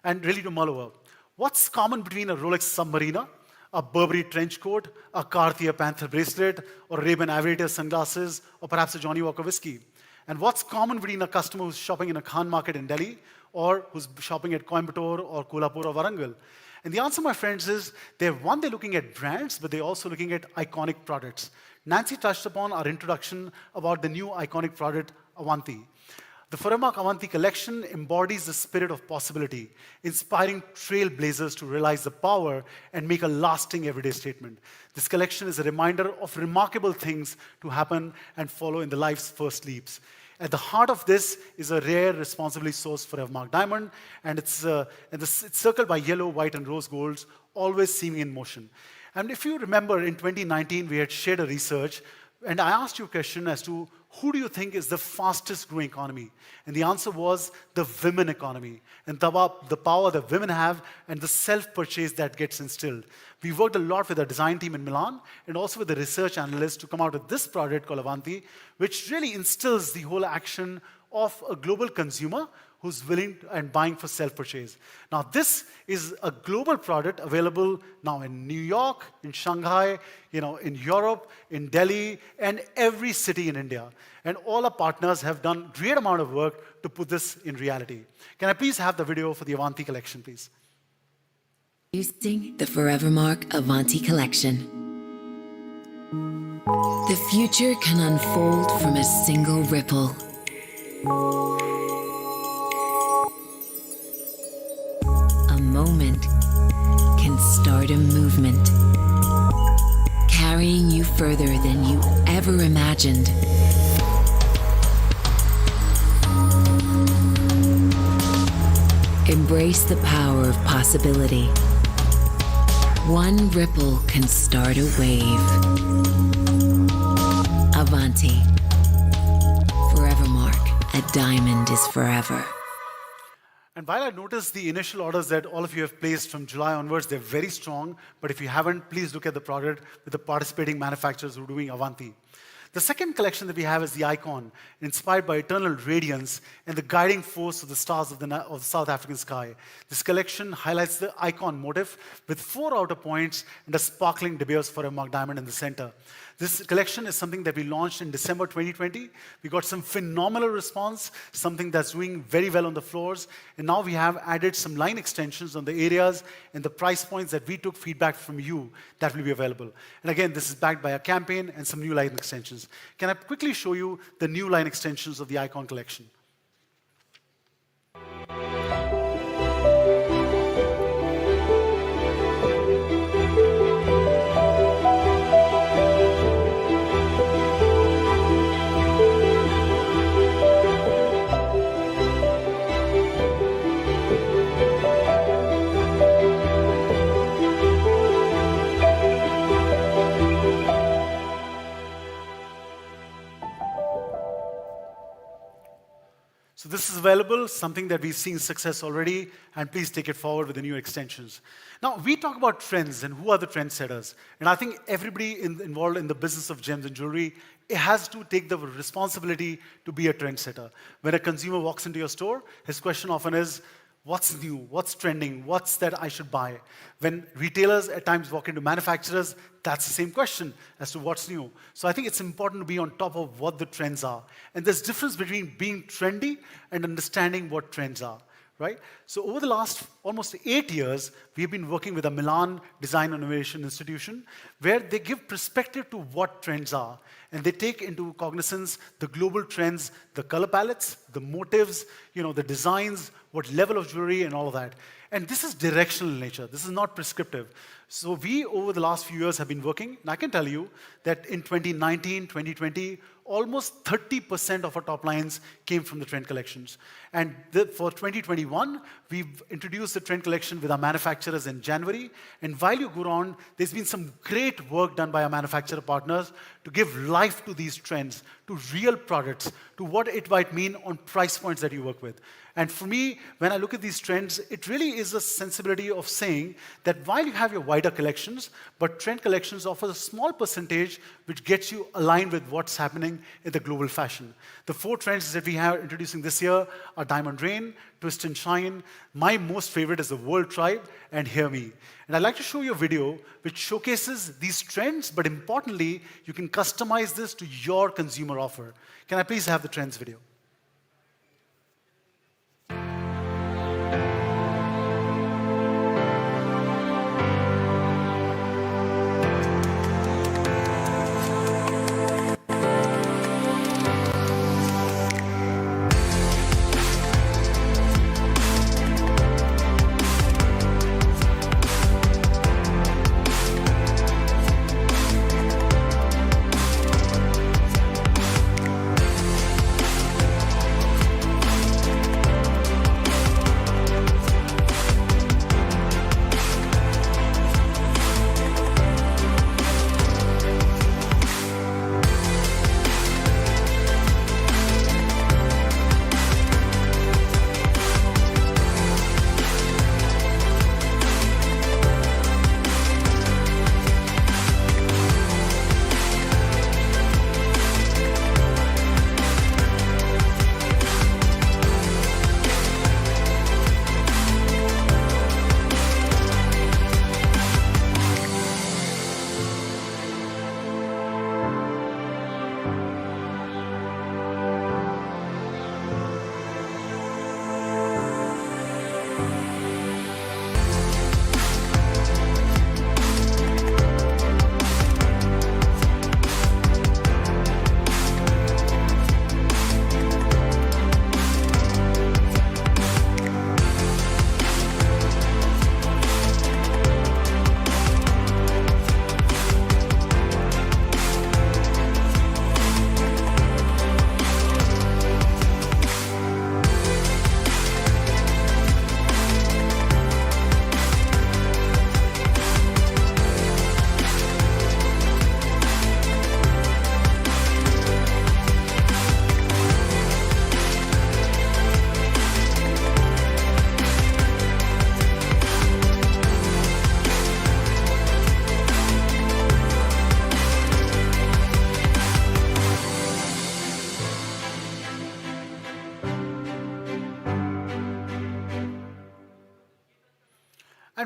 S1: and really to mull over. What's common between a Rolex Submariner, a Burberry trench coat, a Cartier Panther bracelet, or Ray-Ban Aviator sunglasses, or perhaps a Johnny Walker whiskey? And what's common between a customer who's shopping in a Khan market in Delhi, or who's shopping at Coimbatore, or Kolhapur, or Warangal? And the answer, my friends, is they're looking at brands, but they're also looking at iconic products. Nancy touched upon our introduction about the new iconic product, Avanti. The Forevermark Avanti collection embodies the spirit of possibility, inspiring trailblazers to realize the power and make a lasting everyday statement. This collection is a reminder of remarkable things to happen and follow in the life's first leaps. At the heart of this is a rare, responsibly sourced Forevermark diamond, and it's circled by yellow, white, and rose golds, always seeming in motion. And if you remember, in 2019, we had shared a research, and I asked you a question as to who do you think is the fastest growing economy? And the answer was the women economy, and the power that women have and the self-purchase that gets instilled. We worked a lot with the design team in Milan and also with the research analysts to come out with this product called Avanti, which really instills the whole action of a global consumer who's willing and buying for self-purchase. Now, this is a global product available now in New York, in Shanghai, in Europe, in Delhi, and every city in India. And all our partners have done a great amount of work to put this in reality. Can I please have the video for the Avanti collection, please?
S5: Using the Forevermark Avanti collection. The future can unfold from a single ripple. A moment can start a movement, carrying you further than you ever imagined. Embrace the power of possibility. One ripple can start a wave. Avanti. Forevermark. A diamond is forever.
S1: And while I noticed the initial orders that all of you have placed from July onwards, they're very strong. But if you haven't, please look at the product with the participating manufacturers who are doing Avanti. The second collection that we have is the Icon, inspired by eternal radiance and the guiding force of the stars of the South African sky. This collection highlights the Icon motif with 4 outer points and a sparkling De Beers Forevermark diamond in the center. This collection is something that we launched in December 2020. We got some phenomenal response, something that's doing very well on the floors. And now we have added some line extensions on the areas and the price points that we took feedback from you that will be available. And again, this is backed by a campaign and some new line extensions. Can I quickly show you the new line extensions of the Icon collection? So this is available, something that we've seen success already, and please take it forward with the new extensions. Now, we talk about trends and who are the trendsetters. And I think everybody involved in the business of gems and jewelry, it has to take the responsibility to be a trendsetter. When a consumer walks into your store, his question often is, what's new? What's trending? What's that I should buy? When retailers at times walk into manufacturers, that's the same question as to what's new. So I think it's important to be on top of what the trends are. And there's difference between being trendy and understanding what trends are, right? So over the last almost 8 years, we've been working with a Milan Design Innovation Institution where they give perspective to what trends are. And they take into cognizance the global trends, the color palettes, the motives, the designs, what level of jewelry and all of that. And this is directional in nature. This is not prescriptive. So we, over the last few years, have been working. And I can tell you that in 2019, 2020, almost 30% of our top lines came from the trend collections. And for 2021, we've introduced the trend collection with our manufacturers in January. And while you go on, there's been some great work done by our manufacturer partners to give life to these trends, to real products, to what it might mean on price points that you work with. And for me, when I look at these trends, it really is a sensibility of saying that while you have your wider collections, but trend collections offer a small percentage which gets you aligned with what's happening in the global fashion. The 4 trends that we are introducing this year are Diamond Rain, Twist and Shine. My most favorite is the World Tribe, and Hear Me. And I'd like to show you a video which showcases these trends, but importantly, you can customize this to your consumer offer. Can I please have the trends video?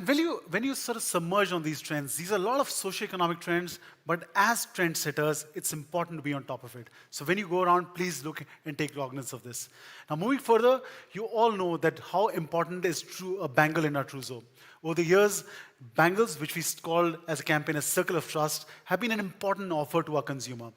S1: And when you sort of submerge on these trends, these are a lot of socioeconomic trends, but as trendsetters, it's important to be on top of it. So when you go around, please look and take cognizance of this. Now moving further, you all know that how important is a bangle in our trousseau. Over the years, bangles, which we called as a campaign as Circle of Trust, have been an important offer to our consumer.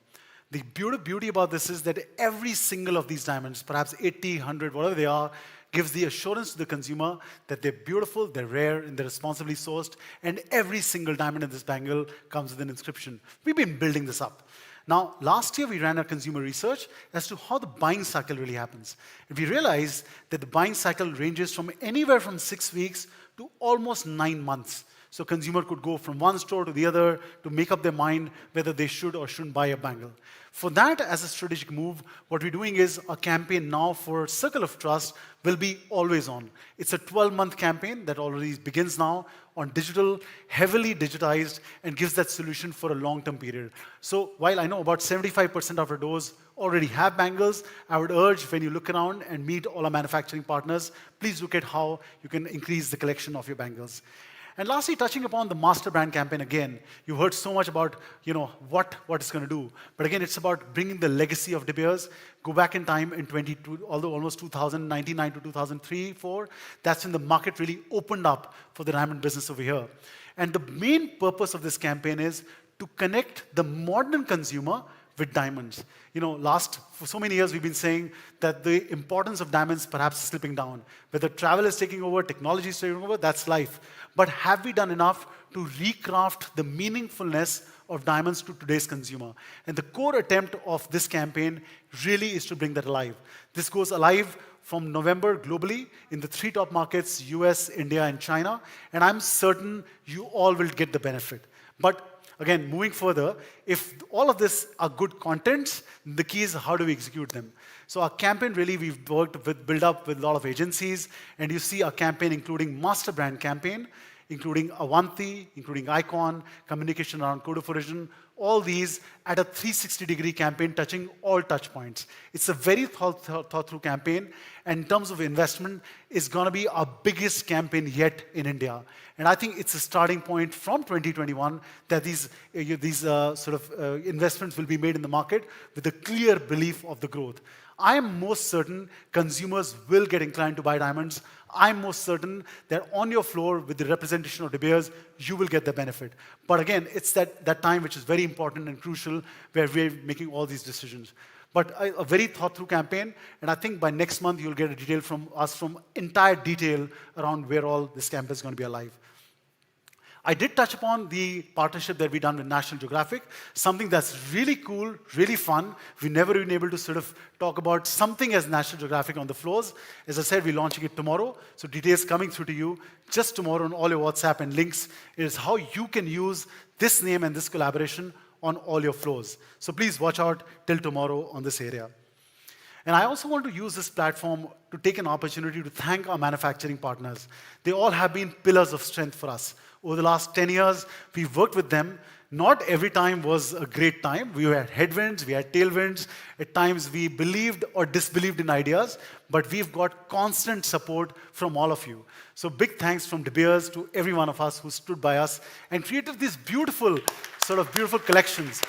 S1: The beauty about this is that every single of these diamonds, perhaps 80, 100, whatever they are, gives the assurance to the consumer that they're beautiful, they're rare, and they're responsibly sourced, and every single diamond in this bangle comes with an inscription. We've been building this up. Now, last year we ran our consumer research as to how the buying cycle really happens. And we realized that the buying cycle ranges from anywhere from 6 weeks to almost 9 months. So consumer could go from one store to the other to make up their mind whether they should or shouldn't buy a bangle. For that, as a strategic move, what we're doing is a campaign now for Circle of Trust will be always on. It's a 12-month campaign that already begins now on digital, heavily digitized, and gives that solution for a long-term period. So while I know about 75% of our doors already have bangles, I would urge when you look around and meet all our manufacturing partners, please look at how you can increase the collection of your bangles. And lastly, touching upon the master brand campaign again, you heard so much about what it's going to do. But again, it's about bringing the legacy of De Beers. Go back in time in almost 2099 to 2003, 4. That's when the market really opened up for the diamond business over here. And the main purpose of this campaign is to connect the modern consumer with diamonds. For so many years, we've been saying that the importance of diamonds perhaps is slipping down. Whether travel is taking over, technology is taking over, that's life. But have we done enough to recraft the meaningfulness of diamonds to today's consumer? And the core attempt of this campaign really is to bring that alive. This goes alive from November globally in the 3 top markets, US, India, and China. And I'm certain you all will get the benefit. But again, moving further, if all of this are good contents, the key is how do we execute them? So our campaign really, we've built up with a lot of agencies, and you see our campaign including master brand campaign, including Avanti, including Icon, communication around code of origin, all these at a 360-degree campaign touching all touch points. It's a very thought-through campaign, and in terms of investment, it's going to be our biggest campaign yet in India. And I think it's a starting point from 2021 that these investments will be made in the market with a clear belief of the growth. I am most certain consumers will get inclined to buy diamonds. I'm most certain that on your floor with the representation of De Beers, you will get the benefit. But again, it's that time which is very important and crucial where we're making all these decisions. But a very thought-through campaign, and I think by next month you'll get a detail from us from entire detail around where all this campaign is going to be alive. I did touch upon the partnership that we've done with National Geographic, something that's really cool, really fun. We've never been able to sort of talk about something as National Geographic on the floors. As I said, we're launching it tomorrow, so details coming through to you just tomorrow on all your WhatsApp and links is how you can use this name and this collaboration on all your floors. So please watch out till tomorrow on this area. And I also want to use this platform to take an opportunity to thank our manufacturing partners. They all have been pillars of strength for us. Over the last 10 years, we've worked with them. Not every time was a great time. We had headwinds, we had tailwinds. At times, we believed or disbelieved in ideas, but we've got constant support from all of you. So big thanks from De Beers to every one of us who stood by us and created these beautiful collections.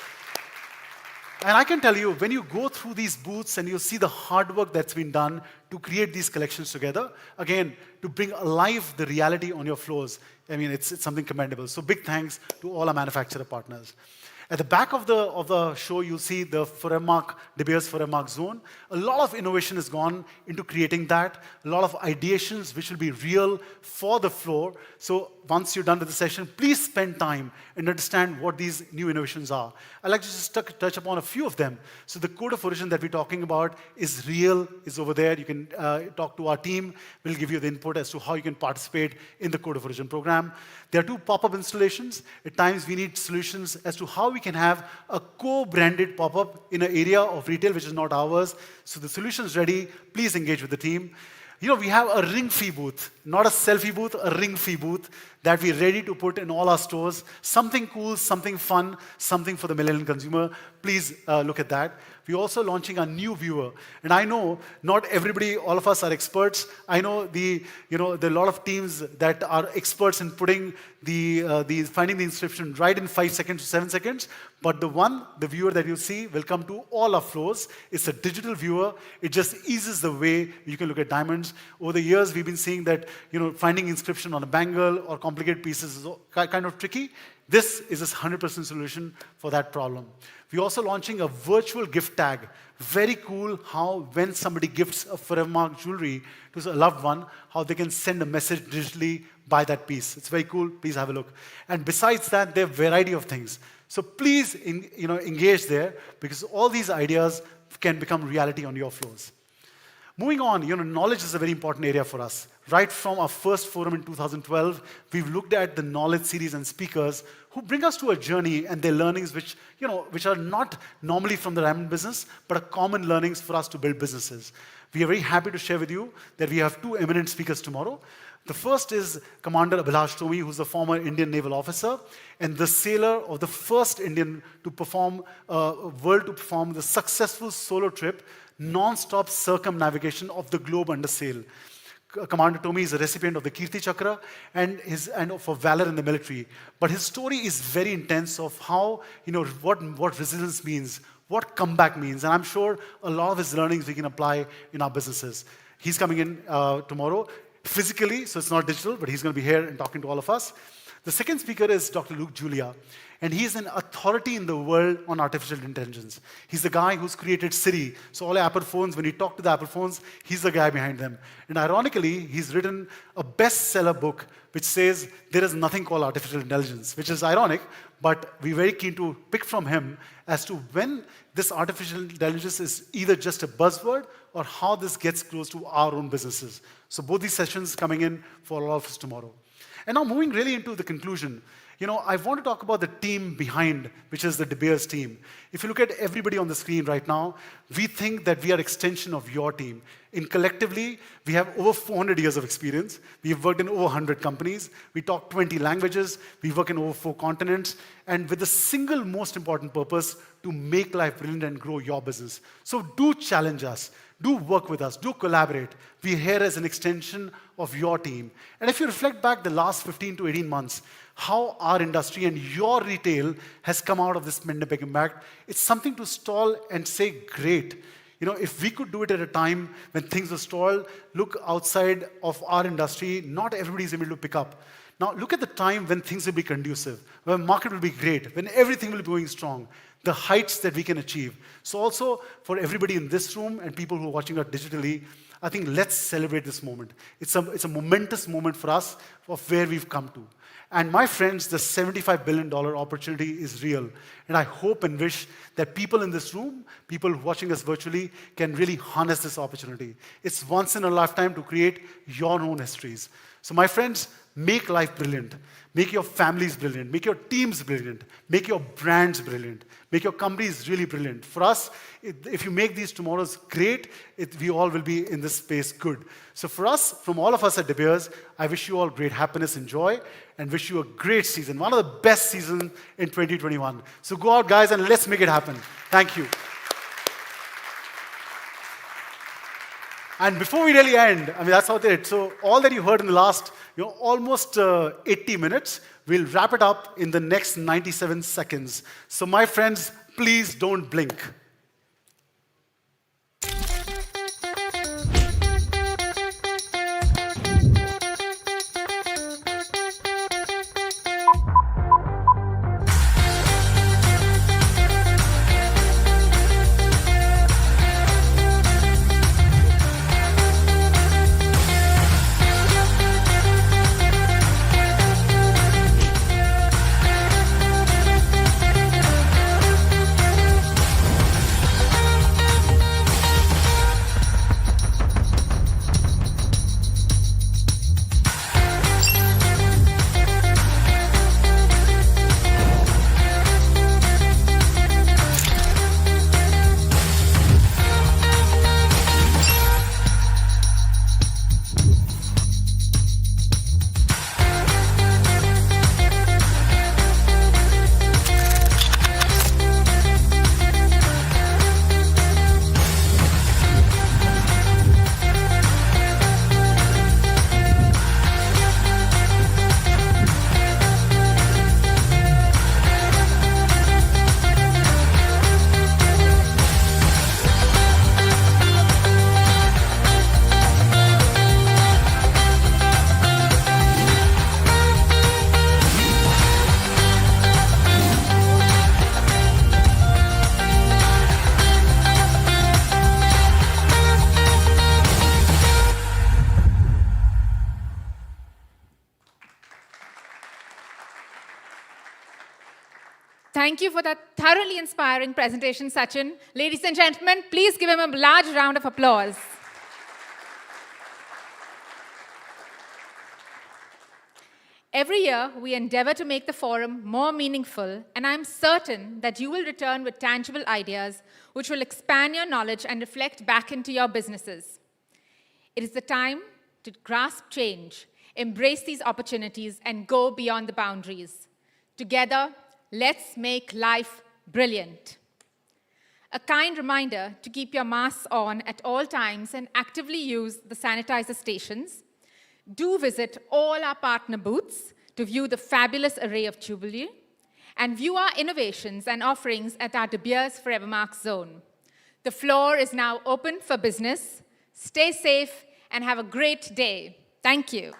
S1: And I can tell you, when you go through these booths and you see the hard work that's been done to create these collections together, again, to bring alive the reality on your floors, I mean, it's something commendable. So big thanks to all our manufacturer partners. At the back of the show, you'll see the De Beers Forevermark zone. A lot of innovation has gone into creating that. A lot of ideations which will be real for the floor. So once you're done with the session, please spend time and understand what these new innovations are. I'd like to just touch upon a few of them. So the code of origin that we're talking about is real, is over there. You can talk to our team. We'll give you the input as to how you can participate in the code of origin program. There are 2 pop-up installations. At times, we need solutions as to how we can have a co-branded pop-up in an area of retail which is not ours. So the solution is ready. Please engage with the team. We have a ring fee booth, not a selfie booth, a ring fee booth. that we're ready to put in all our stores. Something cool, something fun, something for the millennial consumer. Please look at that. We're also launching a new viewer. And I know not everybody, all of us are experts. I know there are a lot of teams that are experts in putting finding the inscription right in 5 seconds to 7 seconds. But the viewer that you see will come to all our floors. It's a digital viewer. It just eases the way you can look at diamonds. Over the years, we've been seeing that finding inscription on a bangle or complicated pieces is kind of tricky. This is a 100% solution for that problem. We're also launching a virtual gift tag. Very cool how when somebody gifts a Forevermark jewelry to a loved one, how they can send a message digitally by that piece. It's very cool. Please have a look. And besides that, there are a variety of things. So please engage there, because all these ideas can become reality on your floors. Moving on, knowledge is a very important area for us. Right from our first forum in 2012, we've looked at the knowledge series and speakers who bring us to a journey and their learnings which are not normally from the diamond business, but are common learnings for us to build businesses. We are very happy to share with you that we have 2 eminent speakers tomorrow. The first is Commander Abhilash Tomi, who's a former Indian naval officer and the sailor of the first Indian to perform the successful solo trip, non-stop circumnavigation of the globe under sail. Commander Tomi is a recipient of the Kirti Chakra and for valor in the military. But his story is very intense of how, what resilience means, what comeback means. And I'm sure a lot of his learnings we can apply in our businesses. He's coming in tomorrow physically, so it's not digital, but he's going to be here and talking to all of us. The second speaker is Dr. Luke Julia, and he's an authority in the world on artificial intelligence. He's the guy who's created Siri. So all Apple phones, when you talk to the Apple phones, he's the guy behind them. And ironically, he's written a bestseller book which says there is nothing called artificial intelligence, which is ironic, but we're very keen to pick from him as to when this artificial intelligence is either just a buzzword or how this gets close to our own businesses. So both these sessions coming in for all of us tomorrow. And now moving really into the conclusion, I want to talk about the team behind, which is the De Beers team. If you look at everybody on the screen right now, we think that we are extension of your team. Collectively, we have over 400 years of experience. We've worked in over 100 companies. We talk 20 languages. We work in over 4 continents. And with the single most important purpose, to make life brilliant and grow your business. So do challenge us. Do work with us. Do collaborate. We're here as an extension of your team. And if you reflect back the last 15 to 18 months, how our industry and your retail has come out of this pandemic impact, it's something to stall and say, great. If we could do it at a time when things were stalled, look outside of our industry, not everybody is able to pick up. Now, look at the time when things will be conducive, when the market will be great, when everything will be going strong, the heights that we can achieve. So also, for everybody in this room and people who are watching us digitally, I think let's celebrate this moment. It's a momentous moment for us of where we've come to. And my friends, the $75 billion opportunity is real. And I hope and wish that people in this room, people watching us virtually, can really harness this opportunity. It's once in a lifetime to create your own histories. So my friends, make life brilliant. Make your families brilliant. Make your teams brilliant. Make your brands brilliant. Make your companies really brilliant. For us, if you make these tomorrows great, we all will be in this space good. So for us, from all of us at De Beers, I wish you all great happiness and joy, and wish you a great season, one of the best seasons in 2021. So go out, guys, and let's make it happen. Thank you. And before we really end, that's how it. So all that you heard in the last, almost 80 minutes, we'll wrap it up in the next 97 seconds. So my friends, please don't blink.
S6: Thank you for that thoroughly inspiring presentation, Sachin. Ladies and gentlemen, please give him a large round of applause. Every year, we endeavor to make the forum more meaningful, and I'm certain that you will return with tangible ideas which will expand your knowledge and reflect back into your businesses. It is the time to grasp change, embrace these opportunities, and go beyond the boundaries. Together, let's make life brilliant. A kind reminder to keep your masks on at all times and actively use the sanitizer stations. Do visit all our partner booths to view the fabulous array of jewelry and view our innovations and offerings at our De Beers Forevermark zone. The floor is now open for business. Stay safe and have a great day. Thank you.